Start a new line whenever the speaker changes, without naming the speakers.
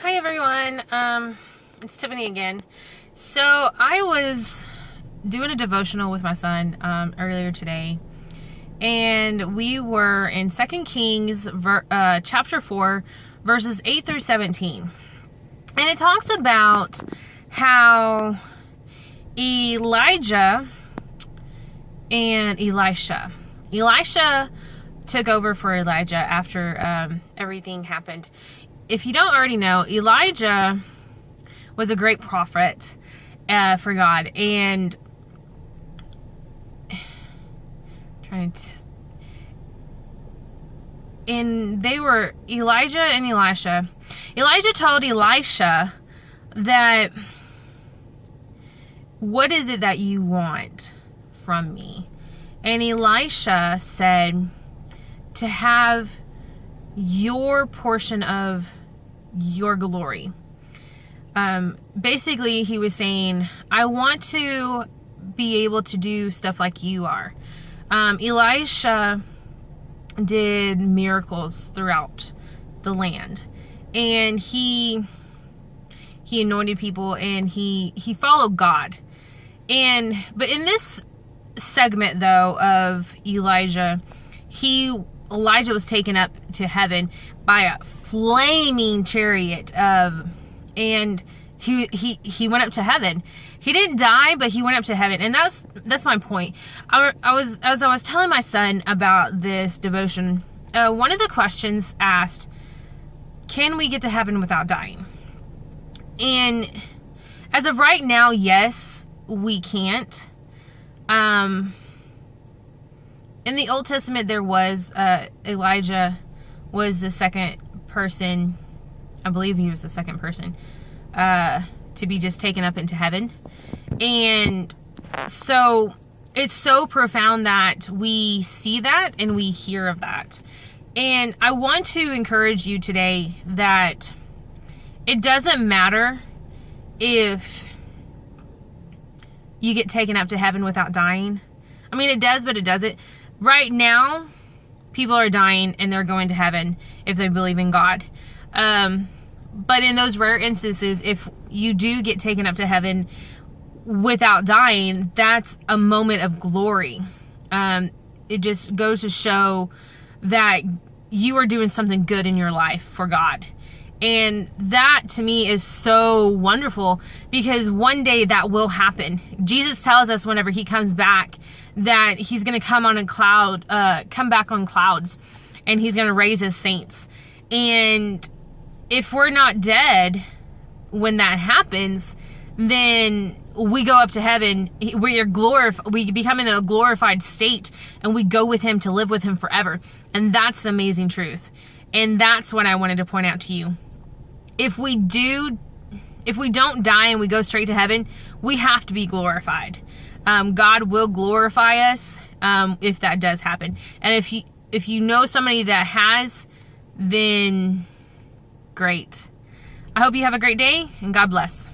Hi everyone, it's Tiffany again. So I was doing a devotional with my son earlier today, and we were in 2 Kings chapter 4 verses 8 through 17, and it talks about how Elijah and Elisha took over for Elijah after everything happened. If you don't already know, Elijah was a great prophet for God, and they were Elijah and Elisha. Elijah told Elisha that, "What is it that you want from me?" And Elisha said, "To have your portion of your glory." Basically, he was saying, I want to be able to do stuff like you are. Elisha did miracles throughout the land, and he anointed people, and he followed God. But in this segment though of Elijah was taken up to heaven by a flaming chariot, and he went up to heaven. He didn't die, but he went up to heaven, and that's my point. As I was telling my son about this devotion, one of the questions asked, "Can we get to heaven without dying?" And as of right now, yes, we can't. In the Old Testament, there was Elijah was the second person. I believe he was the second person to be just taken up into heaven. And so it's so profound that we see that and we hear of that. And I want to encourage you today that it doesn't matter if you get taken up to heaven without dying. I mean, it does, but it doesn't. Right now, people are dying and they're going to heaven if they believe in God. But in those rare instances, if you do get taken up to heaven without dying, that's a moment of glory. It just goes to show that you are doing something good in your life for God. And that to me is so wonderful, because one day that will happen. Jesus tells us whenever he comes back that he's going to come back on clouds, and he's going to raise his saints. And if we're not dead when that happens, then we go up to heaven. We become in a glorified state, and we go with him to live with him forever. And that's the amazing truth. And that's what I wanted to point out to you. If we don't die and we go straight to heaven, we have to be glorified. God will glorify us if that does happen. And if you know somebody that has, then great. I hope you have a great day, and God bless.